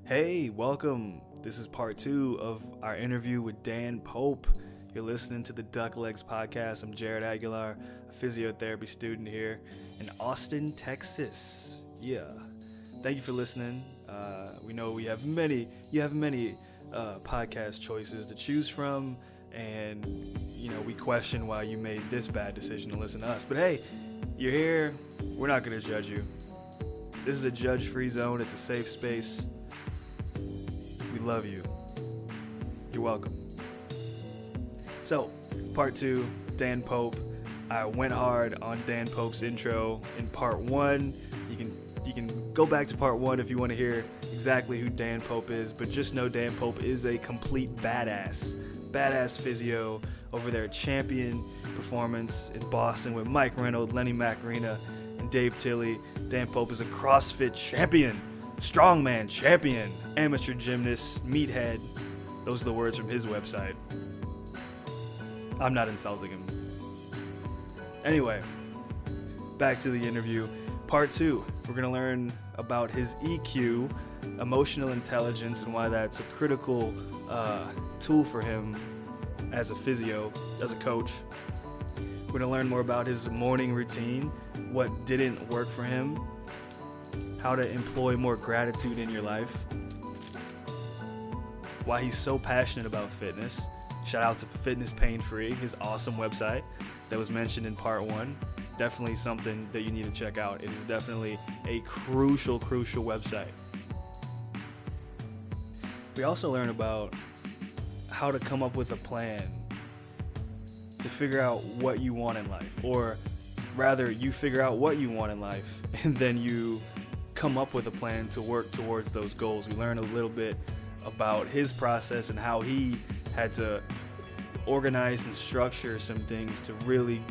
Hey, welcome. This is part 2 of our interview with Dan Pope. You're listening to the Duck Legs podcast. I'm Jared Aguilar, a physiotherapy student here in Austin, Texas. Yeah. Thank you for listening. We know you have many podcast choices to choose from, and we question why you made this bad decision to listen to us. But hey, you're here. We're not going to judge you. This is a judge-free zone. It's a safe space. We love you. You're welcome. So, part 2, Dan Pope. I went hard on Dan Pope's intro in part 1. You can go back to part 1 if you want to hear exactly who Dan Pope is, but just know Dan Pope is a complete badass physio over there at Champion Performance in Boston with Mike Reynolds, Lenny Macarena, and Dave Tilley. Dan Pope is a CrossFit champion, strongman champion, amateur gymnast, meathead. Those are the words from his website. I'm not insulting him. Anyway, back to the interview. Part 2, we're going to learn about his EQ, emotional intelligence, and why that's a critical tool for him as a physio, as a coach. We're going to learn more about his morning routine, what didn't work for him, how to employ more gratitude in your life, why he's so passionate about fitness. Shout out to Fitness Pain Free, his awesome website that was mentioned in part 1. Definitely something that you need to check out. It is definitely a crucial website. We also learn about how to come up with a plan to figure out what you want in life, or rather you figure out what you want in life and then you come up with a plan to work towards those goals. We learn a little bit about his process and how he had to organize and structure some things to really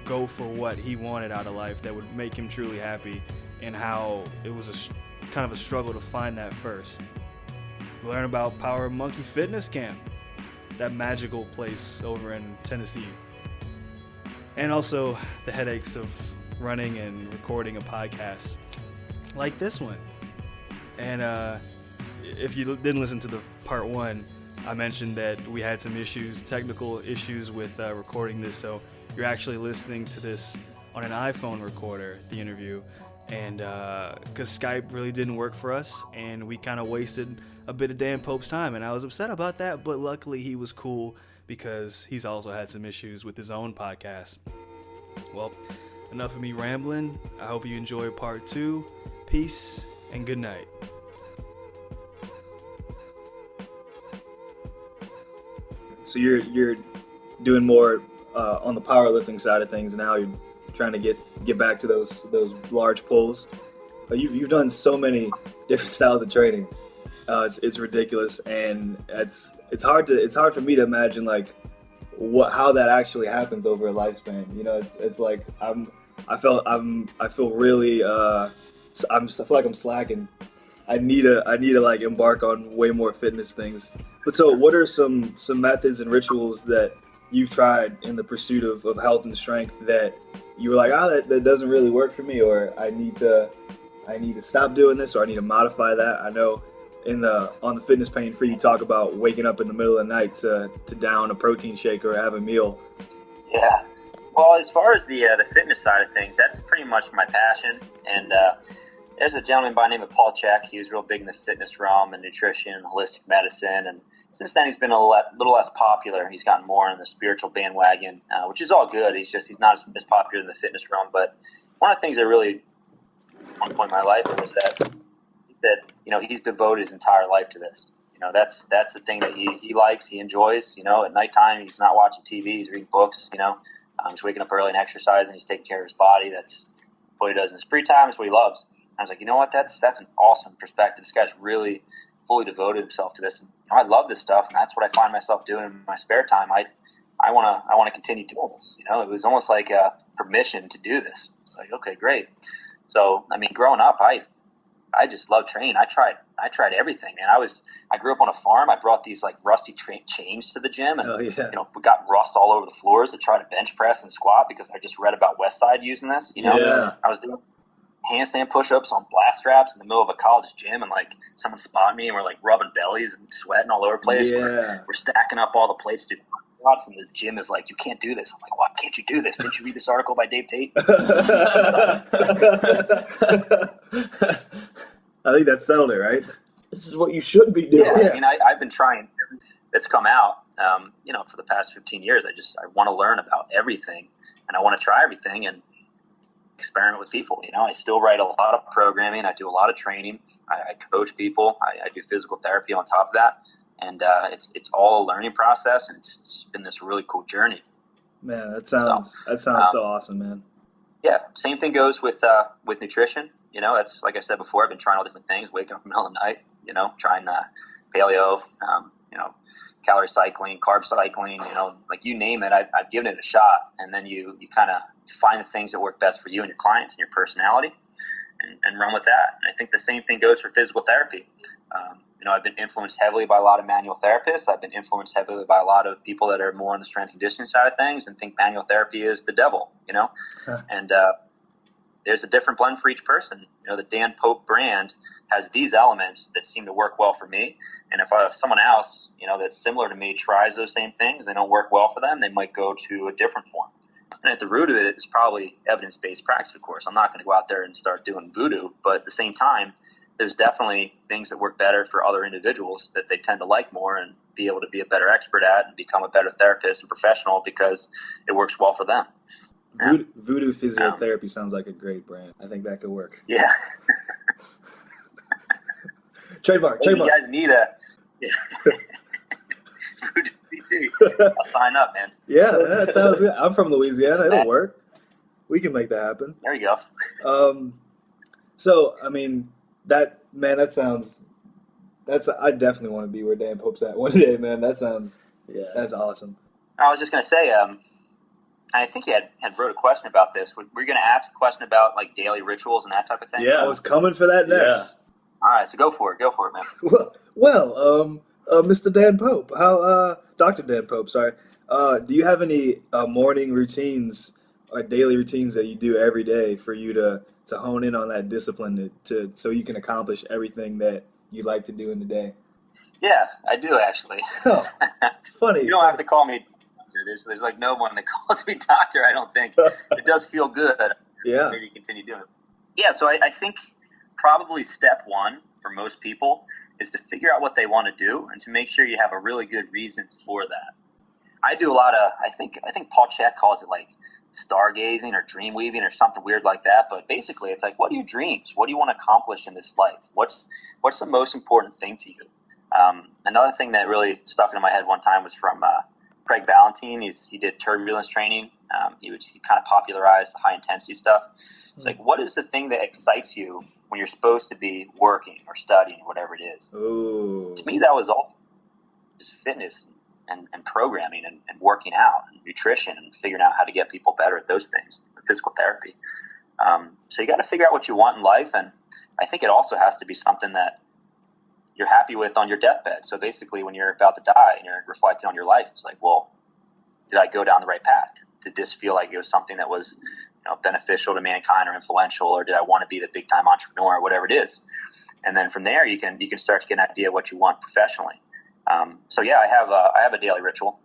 go for what he wanted out of life that would make him truly happy, and how it was kind of a struggle to find that first. We learn about Power Monkey Fitness Camp, that magical place over in Tennessee, and also the headaches of running and recording a podcast like this one. And if you didn't listen to the part 1, I mentioned that we had some technical issues with recording this, so you're actually listening to this on an iPhone recorder, the interview, and because Skype really didn't work for us, and we kind of wasted a bit of Dan Pope's time, and I was upset about that, but luckily he was cool because he's also had some issues with his own podcast. Well, enough of me rambling. I hope you enjoy part 2. Peace and good night. So you're doing more on the powerlifting side of things now. You're trying to get back to those large pulls. You've done so many different styles of training. It's ridiculous, and it's hard for me to imagine like how that actually happens over a lifespan. It's like I feel really I feel like I'm slacking. I need to like embark on way more fitness things. But so what are some methods and rituals that you've tried in the pursuit of health and strength that you were like, that doesn't really work for me, or I need to stop doing this, or I need to modify that? I know on the Fitness Pain Free, you talk about waking up in the middle of the night to down a protein shake or have a meal. Yeah. Well, as far as the fitness side of things, that's pretty much my passion. And there's a gentleman by the name of Paul Chek. He was real big in the fitness realm and nutrition and holistic medicine. And since then, he's been a little less popular. He's gotten more in the spiritual bandwagon, which is all good. He's not as popular in the fitness realm. But one of the things that really, at one point in my life, was that he's devoted his entire life to this. That's the thing that he likes, he enjoys. At nighttime, he's not watching TV, he's reading books. He's waking up early and exercising. He's taking care of his body. That's what he does in his free time. It's what he loves. I was like, you know what? That's an awesome perspective. This guy's really fully devoted himself to this. And I love this stuff, and that's what I find myself doing in my spare time. I want to continue doing this. It was almost like a permission to do this. It's like, okay, great. So, growing up, I just love training. I tried everything, and I grew up on a farm. I brought these like rusty chains to the gym, and we got rust all over the floors to try to bench press and squat because I just read about Westside using this. Yeah. I was doing handstand push-ups on blast straps in the middle of a college gym, and like someone spotted me and we're like rubbing bellies and sweating all over the place. Yeah. We're stacking up all the plates, dude. And the gym is like, you can't do this. I'm like, why can't you do this? Didn't you read this article by Dave Tate? I think that settled it, right? This is what you should be doing. Yeah, I mean, I've been trying. It's come out, for the past 15 years. I want to learn about everything, and I want to try everything and experiment with people. I still write a lot of programming. I do a lot of training. I coach people. I do physical therapy on top of that. And it's all a learning process, and it's been this really cool journey. Man, that sounds so awesome, man. Yeah, same thing goes with nutrition. That's like I said before. I've been trying all different things. Waking up in the middle of the night, trying paleo, calorie cycling, carb cycling. Like you name it, I've given it a shot. And then you kind of find the things that work best for you and your clients and your personality, and run with that. And I think the same thing goes for physical therapy. I've been influenced heavily by a lot of manual therapists. I've been influenced heavily by a lot of people that are more on the strength and conditioning side of things and think manual therapy is the devil, And there's a different blend for each person. The Dan Pope brand has these elements that seem to work well for me. And if someone else, that's similar to me tries those same things, they don't work well for them, they might go to a different form. And at the root of it is probably evidence-based practice, of course. I'm not going to go out there and start doing voodoo, but at the same time, there's definitely things that work better for other individuals that they tend to like more and be able to be a better expert at and become a better therapist and professional because it works well for them. Voodoo Physiotherapy sounds like a great brand. I think that could work. Yeah. Trademark. You guys need a Voodoo PT. I'll sign up, man. Yeah, that sounds good. I'm from Louisiana. It'll work. We can make that happen. There you go. So, I mean, I definitely want to be where Dan Pope's at one day, man. That's awesome. I was just going to say, I think you had wrote a question about this. Were you going to ask a question about like daily rituals and that type of thing? Yeah, I was coming for that next. Yeah. All right, so go for it, man. Well, Mr. Dan Pope, Dr. Dan Pope, sorry. Do you have any morning routines or daily routines that you do every day for you to hone in on that discipline so you can accomplish everything that you like to do in the day? Yeah, I do actually. Oh, funny. You don't have to call me doctor. There's like no one that calls me doctor, I don't think. It does feel good. Yeah. Maybe continue doing it. Yeah, so I think probably step one for most people is to figure out what they want to do and to make sure you have a really good reason for that. I do a lot of, I think Paul Chek calls it like stargazing or dream weaving or something weird like that. But basically it's like, what are your dreams? What do you want to accomplish in this life? What's the most important thing to you? Another thing that really stuck into my head one time was from Craig Ballantyne. He did turbulence training. He kind of popularized the high intensity stuff. It's like, what is the thing that excites you when you're supposed to be working or studying, whatever it is? Ooh. To me, that was all just fitness and programming and working out and nutrition and figuring out how to get people better at those things, physical therapy. So you got to figure out what you want in life. And I think it also has to be something that you're happy with on your deathbed. So basically when you're about to die and you're reflecting on your life, it's like, well, did I go down the right path? Did this feel like it was something that was beneficial to mankind or influential, or did I want to be the big time entrepreneur or whatever it is? And then from there you can start to get an idea of what you want professionally. So yeah, I have a daily ritual,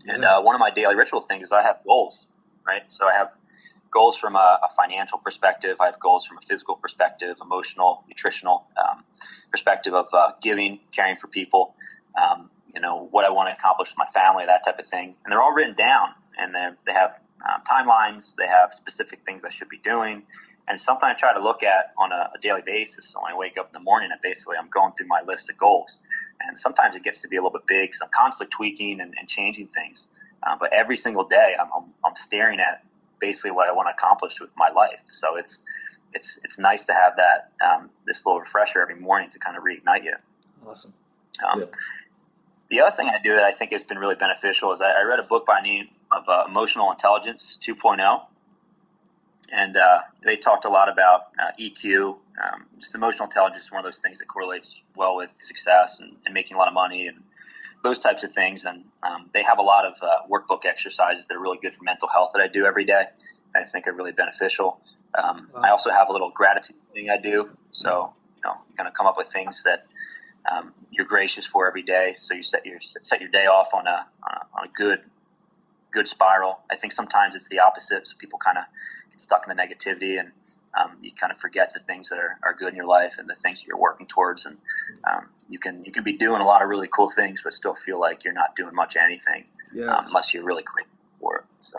and one of my daily ritual things is I have goals, right? So I have goals from a financial perspective. I have goals from a physical perspective, emotional, nutritional perspective of giving, caring for people, what I want to accomplish with my family, that type of thing. And they're all written down, and they have timelines. They have specific things I should be doing. And something I try to look at on a daily basis. So when I wake up in the morning, and basically I'm going through my list of goals. And sometimes it gets to be a little bit big because I'm constantly tweaking and changing things. But every single day I'm staring at basically what I want to accomplish with my life. So it's nice to have that this little refresher every morning to kind of reignite you. Awesome. The other thing I do that I think has been really beneficial is I read a book by the name of Emotional Intelligence 2.0. And they talked a lot about EQ. Just emotional intelligence is one of those things that correlates well with success and making a lot of money and those types of things. And they have a lot of workbook exercises that are really good for mental health that I do every day. I think are really beneficial. I also have a little gratitude thing I do. So, kind of come up with things that you're gracious for every day. So you set your day off on a good spiral. I think sometimes it's the opposite. So people kind of get stuck in the negativity, and you kind of forget the things that are good in your life and the things that you're working towards. And you can be doing a lot of really cool things, but still feel like you're not doing much of anything unless you're really grateful for it. So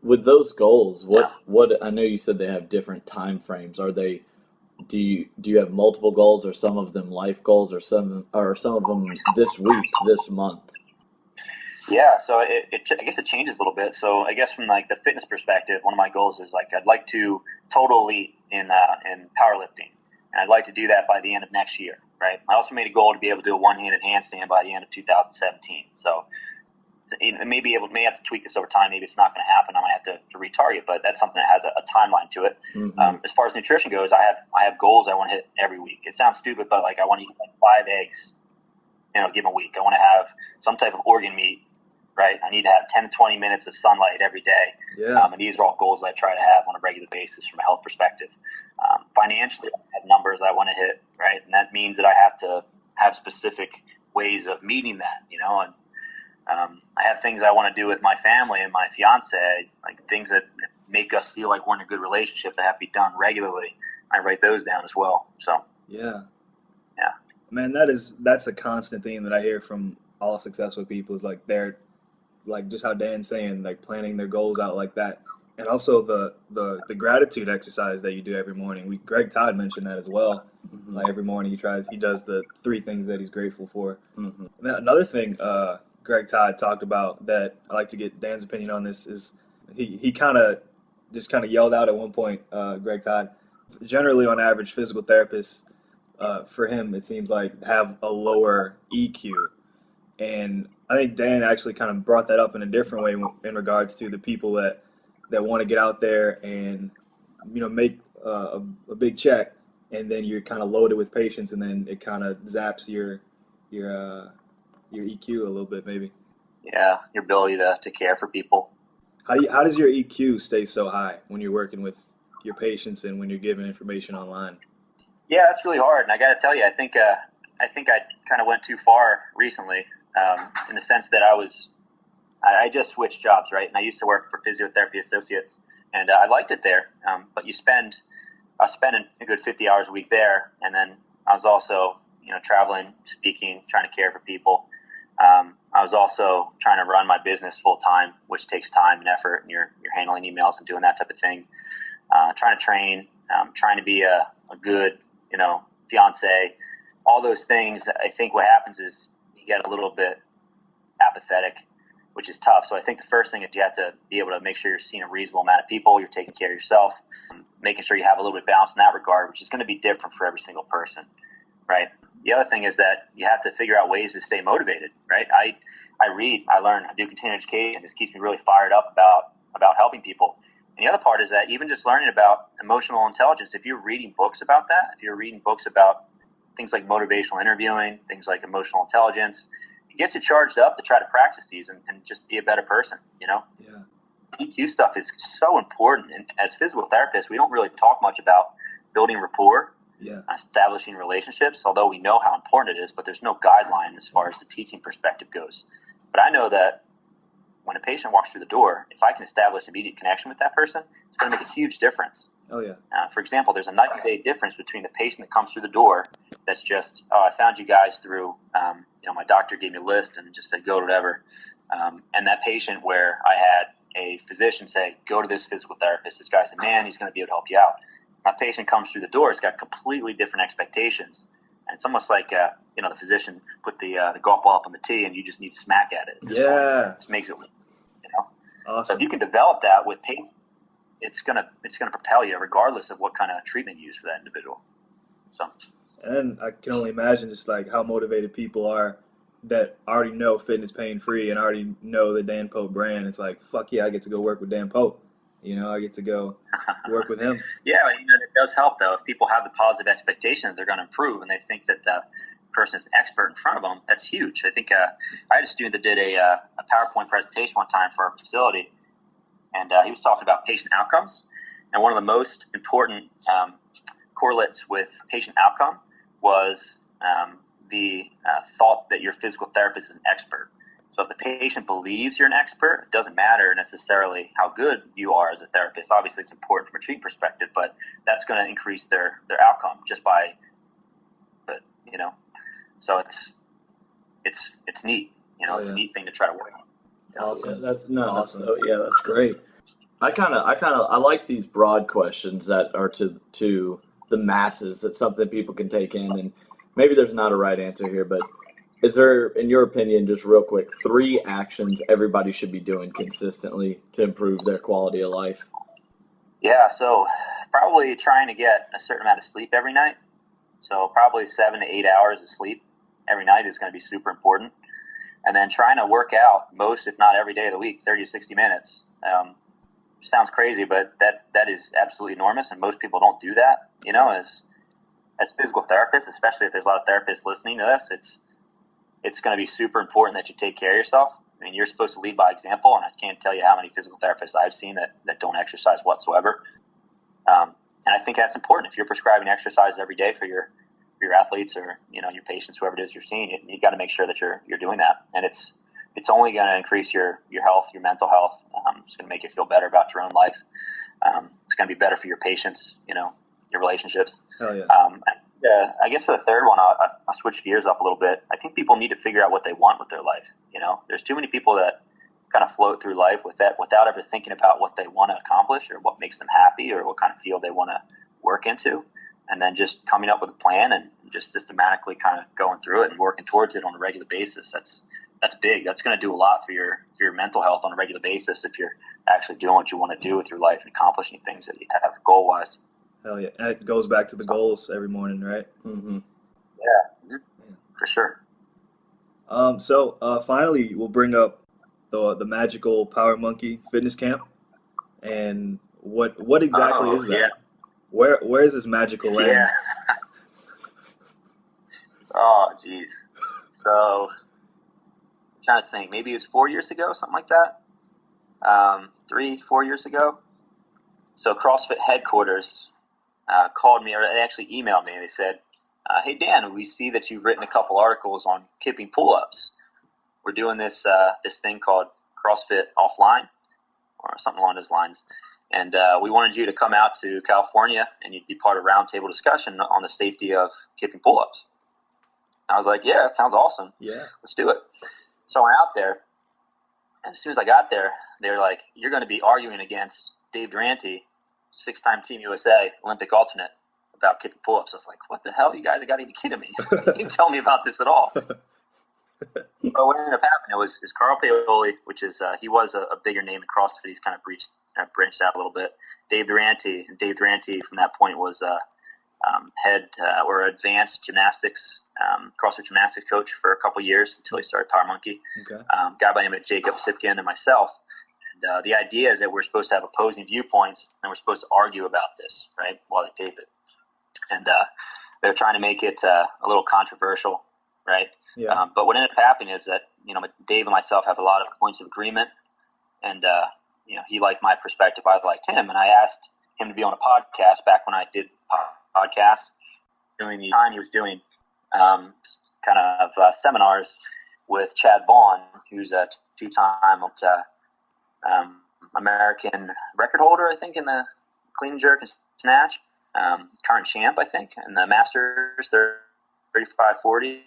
with those goals, what I know you said they have different time frames. Are they? Do you have multiple goals, or some of them life goals, or some of them this week, this month? Yeah, so I guess it changes a little bit. So I guess from like the fitness perspective, one of my goals is like I'd like to total elite in powerlifting, and I'd like to do that by the end of next year. Right. I also made a goal to be able to do a one-handed handstand by the end of 2017. So may have to tweak this over time. Maybe it's not going to happen. I might have to retarget, but that's something that has a timeline to it. Mm-hmm. As far as nutrition goes, I have goals I want to hit every week. It sounds stupid, but like I want to eat like 5 eggs, given week. I want to have some type of organ meat. Right. I need to have 10 to 20 minutes of sunlight every day. Yeah. And these are all goals I try to have on a regular basis from a health perspective. Financially, I have numbers I want to hit. Right. And that means that I have to have specific ways of meeting that, and I have things I want to do with my family and my fiance, like things that make us feel like we're in a good relationship that have to be done regularly. I write those down as well. So, yeah. Man, that's a constant theme that I hear from all successful people is like they're like just how Dan's saying, like planning their goals out like that. And also the gratitude exercise that you do every morning. Greg Todd mentioned that as well. Mm-hmm. Like every morning he does the 3 things that he's grateful for. Mm-hmm. Another thing Greg Todd talked about that I like to get Dan's opinion on this is he kind of yelled out at one point, Greg Todd, generally on average physical therapists, for him it seems like have a lower EQ. And I think Dan actually kind of brought that up in a different way in regards to the people that want to get out there and make a big check, and then you're kind of loaded with patience, and then it kind of zaps your EQ a little bit, maybe. Yeah, your ability to care for people. How does your EQ stay so high when you're working with your patients and when you're giving information online? Yeah, that's really hard, and I got to tell you, I think I kind of went too far recently. In the sense that I just switched jobs, right? And I used to work for Physiotherapy Associates, and I liked it there. But I was spending a good 50 hours a week there, and then I was also, traveling, speaking, trying to care for people. I was also trying to run my business full time, which takes time and effort, and you're handling emails and doing that type of thing. Trying to train, trying to be a good, fiance, all those things. I think what happens is you get a little bit apathetic, which is tough. So I think the first thing is you have to be able to make sure you're seeing a reasonable amount of people, you're taking care of yourself, making sure you have a little bit of balance in that regard, which is going to be different for every single person, right? The other thing is that you have to figure out ways to stay motivated, right? I read, I learn, I do continuing education. This keeps me really fired up about helping people. And the other part is that even just learning about emotional intelligence, if you're reading books about that, if you're reading books about things like motivational interviewing, things like emotional intelligence, it gets you charged up to try to practice these and just be a better person, Yeah. EQ stuff is so important. And as physical therapists, we don't really talk much about building rapport, establishing relationships, although we know how important it is, but there's no guideline as far as the teaching perspective goes. But I know that when a patient walks through the door, if I can establish immediate connection with that person, it's going to make a huge difference. Oh, yeah. For example, there's a night and day difference between the patient that comes through the door that's just, I found you guys through, my doctor gave me a list and just said, go to whatever. And that patient where I had a physician say, go to this physical therapist. This guy's a man, he's going to be able to help you out. That patient comes through the door, it's got completely different expectations. And it's almost like, the physician put the golf ball up on the tee and you just need to smack at it. Yeah. It just makes it, Awesome. So if you can develop that with patients, it's gonna propel you regardless of what kind of treatment you use for that individual. So, and I can only imagine just like how motivated people are that already know fitness pain free and already know the Dan Pope brand. It's like, fuck yeah, I get to go work with Dan Pope. I get to go work with him. Yeah, it does help though if people have the positive expectation that they're going to improve and they think that the person is an expert in front of them. That's huge. I think I had a student that did a PowerPoint presentation one time for our facility. And he was talking about patient outcomes. And one of the most important correlates with patient outcome was the thought that your physical therapist is an expert. So if the patient believes you're an expert, it doesn't matter necessarily how good you are as a therapist. Obviously, it's important from a treatment perspective, but that's going to increase their outcome just by, so it's neat. It's a neat thing to try to work on. Awesome. Awesome. That's great. I like these broad questions that are to the masses. That's something people can take in, and maybe there's not a right answer here, but is there, in your opinion, just real quick, 3 actions everybody should be doing consistently to improve their quality of life? Yeah, so probably trying to get a certain amount of sleep every night. So probably 7 to 8 hours of sleep every night is going to be super important. And then trying to work out most, if not every day of the week, 30 to 60 minutes. Sounds crazy, but that is absolutely enormous, and most people don't do that. As physical therapists, especially if there's a lot of therapists listening to this, it's going to be super important that you take care of yourself. I mean, you're supposed to lead by example, and I can't tell you how many physical therapists I've seen that don't exercise whatsoever. And I think that's important. If you're prescribing exercise every day for your athletes or your patients, whoever it is you're seeing, you got to make sure that you're doing that. And it's only going to increase your health, your mental health. It's going to make you feel better about your own life. It's going to be better for your patients, your relationships. Hell yeah. I guess for the third one, I'll switch gears up a little bit. I think people need to figure out what they want with their life. There's too many people that kind of float through life without ever thinking about what they want to accomplish or what makes them happy or what kind of field they want to work into, and then just coming up with a plan and just systematically kind of going through it and working towards it on a regular basis. That's big. That's going to do a lot for your mental health on a regular basis if you're actually doing what you want to do with your life and accomplishing things that you have goal-wise. Hell yeah. It goes back to the goals every morning, right? Mm-hmm. Yeah, for sure. So finally, we'll bring up the magical Power Monkey Fitness Camp. And what exactly is that? Yeah. Where is this magical land? Yeah. Oh, geez. So, I'm trying to think. Maybe it was 4 years ago, something like that. 3-4 years ago. So CrossFit headquarters called me, or they actually emailed me. They said, "Hey Dan, we see that you've written a couple articles on kipping pull-ups. We're doing this thing called CrossFit Offline, or something along those lines. And we wanted you to come out to California and you'd be part of a roundtable discussion on the safety of kipping pull-ups." I was like, "Yeah, that sounds awesome. Yeah. Let's do it." So I went out there, and as soon as I got there, they were like, "You're going to be arguing against Dave Durante, 6-time Team USA Olympic alternate, about kipping pull-ups." I was like, "What the hell? You guys have got to be kidding me. You didn't tell me about this at all." But what ended up happening is Carl Paoli, which is he was a bigger name in CrossFit. He's kind of branched out a little bit. Dave Durante, from that point was head or advanced gymnastics, CrossFit gymnastics coach for a couple years until he started Power Monkey. Okay. Guy by the name of Jacob Sipkin and myself. And the idea is that we're supposed to have opposing viewpoints and we're supposed to argue about this, right, while they tape it. And they're trying to make it a little controversial, right? Yeah. But what ended up happening is that Dave and myself have a lot of points of agreement, and he liked my perspective, I liked him, and I asked him to be on a podcast back when I did podcasts. During the time he was doing kind of seminars with Chad Vaughn, who's a 2-time American record holder, I think, in the clean and jerk and snatch, current champ, I think, in the Masters 35-40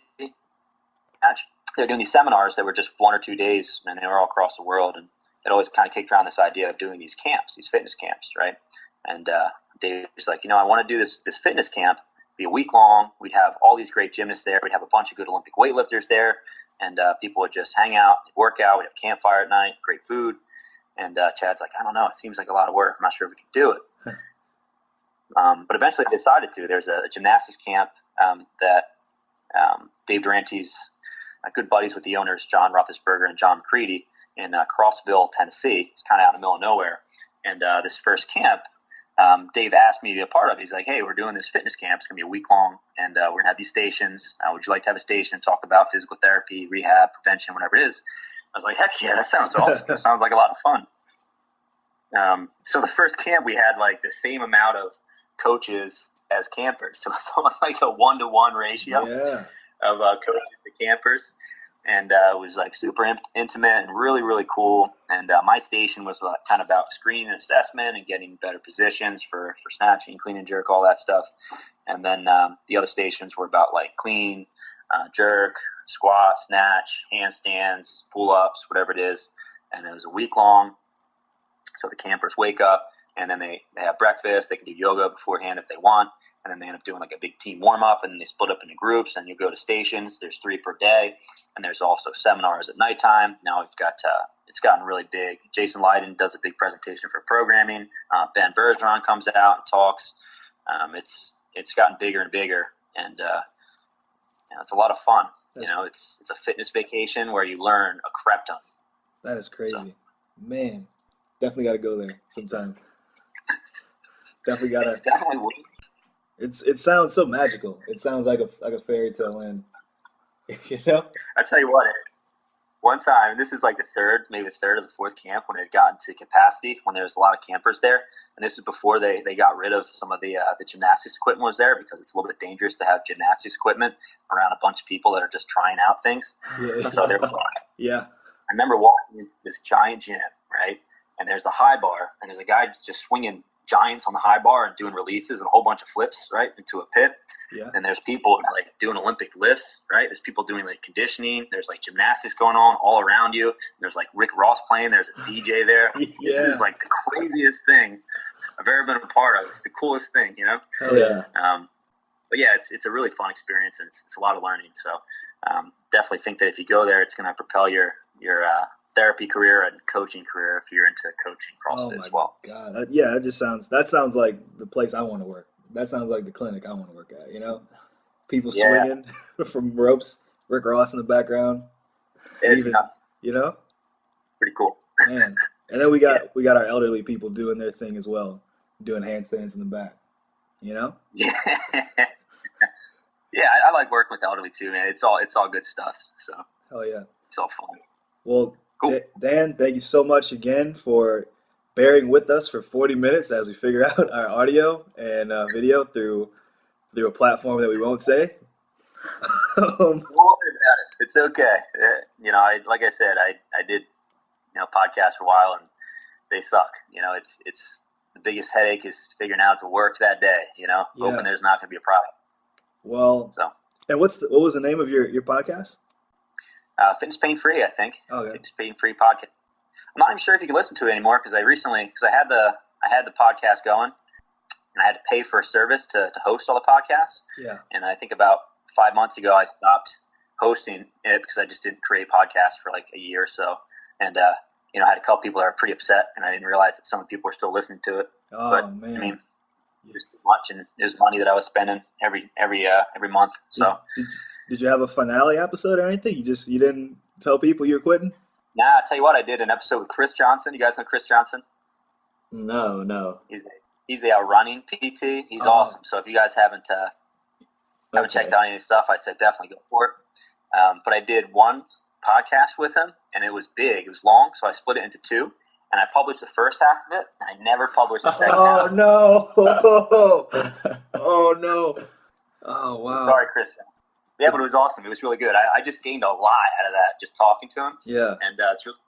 match. They're doing these seminars that were just 1 or 2 days, and they were all across the world. And it always kind of kicked around this idea of doing these camps, these fitness camps, right? And Dave was like, I want to do this fitness camp, be a week long. We'd have all these great gymnasts there. We'd have a bunch of good Olympic weightlifters there, and people would just hang out, work out. We'd have campfire at night, great food. And Chad's like, "I don't know. It seems like a lot of work. I'm not sure if we can do it." But eventually they decided to. There's a gymnastics camp that Dave Durante's good buddies with the owners, John Roethlisberger and John McCready, in Crossville, Tennessee. It's kind of out in the middle of nowhere. And this first camp, Dave asked me to be a part of it. He's like, "Hey, we're doing this fitness camp. It's going to be a week long, and we're going to have these stations. Would you like to have a station and talk about physical therapy, rehab, prevention, whatever it is?" I was like, "Heck yeah, that sounds awesome. That sounds like a lot of fun." So the first camp we had like the same amount of coaches as campers, so it's almost like a 1-to-1 ratio Yeah. of coaches to campers, and it was like super intimate and really, really cool. And my station was kind of about screening and assessment and getting better positions for snatching, clean and jerk, all that stuff. And then the other stations were about like clean, jerk, squat, snatch, handstands, pull-ups, whatever it is. And it was a week long. So the campers wake up, and then they have breakfast. They can do yoga beforehand if they want. And then they end up doing like a big team warm-up, and then they split up into groups, and you go to stations. There's 3 per day, and there's also seminars at nighttime. Now we've got it's gotten really big. Jason Leiden does a big presentation for programming. Ben Bergeron comes out and talks. It's gotten bigger and bigger, and it's a lot of fun. It's a fitness vacation where you learn a crap ton. That is crazy. Man, definitely got to go there sometime. Definitely got to. It's definitely worth it. It sounds so magical. It sounds like a fairy tale land. You know? I tell you what, one time, this is like the third or the fourth camp when it had gotten to capacity, when there was a lot of campers there. And this is before they got rid of some of the gymnastics equipment was there, because it's a little bit dangerous to have gymnastics equipment around a bunch of people that are just trying out things. Yeah. So there was Yeah. I remember walking into this giant gym, right? And there's a high bar, and there's a guy just swinging giants on the high bar and doing releases and a whole bunch of flips, right, into a pit. Yeah. And there's people like doing Olympic lifts, right? There's people doing like conditioning. There's like gymnastics going on all around you. There's like Rick Ross playing. There's a DJ there. Yeah. This is like the craziest thing I've ever been a part of. It's the coolest thing, you know? Hell yeah. But yeah, it's a really fun experience, and it's a lot of learning. So definitely think that if you go there, it's going to propel your therapy career and coaching career if you're into coaching CrossFit as well. God. That sounds like the place I want to work. That sounds like the clinic I want to work at, you know? People swinging from ropes, Rick Ross in the background. It's nuts. You know? Pretty cool. Man. And then we got our elderly people doing their thing as well, doing handstands in the back. You know? Yeah. Yeah, I like working with elderly too, man. It's all good stuff. So Hell yeah. it's all fun. Well, Cool. Dan, thank you so much again for bearing with us for 40 minutes as we figure out our audio and video through a platform that we won't say. Don't worry about it. It's okay. Like I said, I did podcasts for a while, and they suck. It's the biggest headache is figuring out if it worked that day. Hoping there's not going to be a problem. Well, So and what was the name of your podcast? Fitness Pain Free, I think. Okay. Fitness Pain Free podcast. I'm not even sure if you can listen to it anymore because I had the podcast going, and I had to pay for a service to host all the podcasts. Yeah. And I think about 5 months ago, I stopped hosting it because I just didn't create podcasts for like a year or so. And, I had a couple people that were pretty upset, and I didn't realize that some of the people were still listening to it. Oh, but, man. I mean, it was too much, and it was money that I was spending every month. So, Did you have a finale episode or anything? You didn't tell people you were quitting? nah, I'll tell you what, I did an episode with Chris Johnson. You guys know Chris Johnson? No. He's a running PT. He's awesome. So if you guys haven't checked out any stuff, I said definitely go for it. But I did one podcast with him, and it was big. It was long, so I split it into 2. And I published the first half of it, and I never published the second half. No. Oh, no. Oh, wow. Sorry, Chris. Yeah, but it was awesome. It was really good. I just gained a lot out of that just talking to him. Yeah. And it's really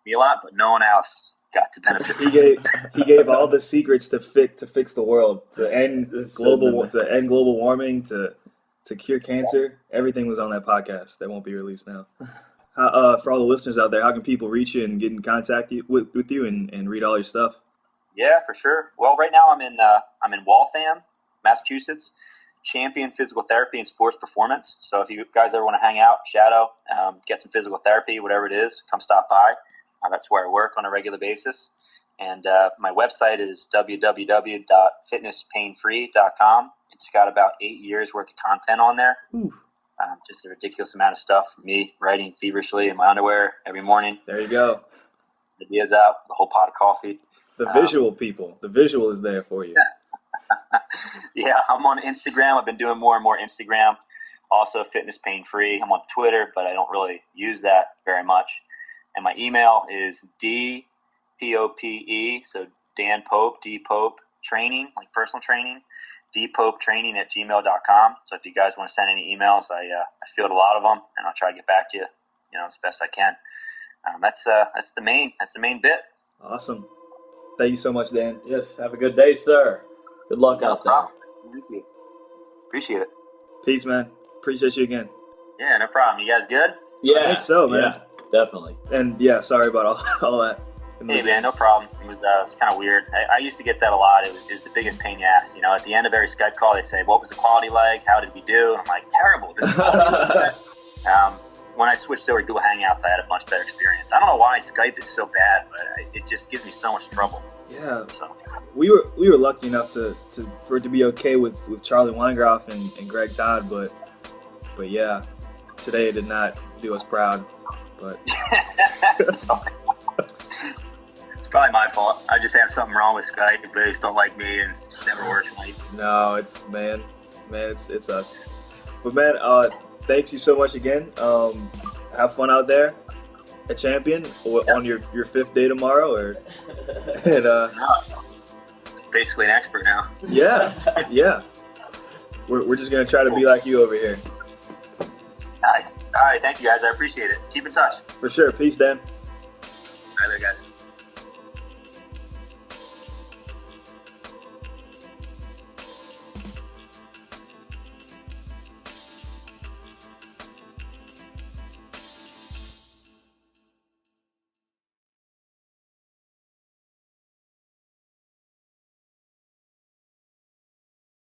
me a lot, but no one else got to benefit from He it. gave all the secrets to fix the world, to end global warming, to cure cancer. Everything was on that podcast that won't be released now. For all the listeners out there, how can people reach you and get in contact with you and read all your stuff? Yeah, for sure. Well, right now I'm in Waltham, Massachusetts, champion physical therapy and sports performance. So if you guys ever want to hang out, shadow, get some physical therapy, whatever it is, come stop by. That's where I work on a regular basis. And my website is www.fitnesspainfree.com. It's got about 8 years worth of content on there. Just a ridiculous amount of stuff for me, writing feverishly in my underwear every morning. There you go. The ideas out, the whole pot of coffee. The visual people. The visual is there for you. Yeah, I'm on Instagram. I've been doing more and more Instagram. Also, Fitness Pain Free. I'm on Twitter, but I don't really use that very much. And my email is POPE. So Dan Pope, D Pope training, like personal training, dpopetraining@gmail.com. So if you guys want to send any emails, I field a lot of them, and I'll try to get back to you, as best I can. That's the main bit. Awesome. Thank you so much, Dan. Yes. Have a good day, sir. Good luck No out there. problem. Thank you. Appreciate it. Peace, man. Appreciate you again. Yeah, no problem. You guys good? Yeah. I think so, man. Yeah, definitely. And yeah, sorry about all that. Hey man, no problem. It was kind of weird. I used to get that a lot. It was the biggest pain in the ass. At the end of every Skype call, they say, "What was the quality like? How did we do?" And I'm like, "Terrible." This is when I switched over to Google Hangouts, I had a much better experience. I don't know why Skype is so bad, but it just gives me so much trouble. Yeah, So we were lucky enough for it to be okay with Charlie Weingroff and Greg Todd, but yeah, today it did not do us proud. But Sorry. It's probably my fault. I just have something wrong with Skype. They just don't like me, and it just never works right. no, it's us. But man, thanks you so much again. Have fun out there at Champion or on your 5th day tomorrow, and Basically an expert now. yeah. We're just gonna try to be like you over here. All right. Thank you guys. I appreciate it. Keep in touch. For sure. Peace, Dan. All right, there, guys.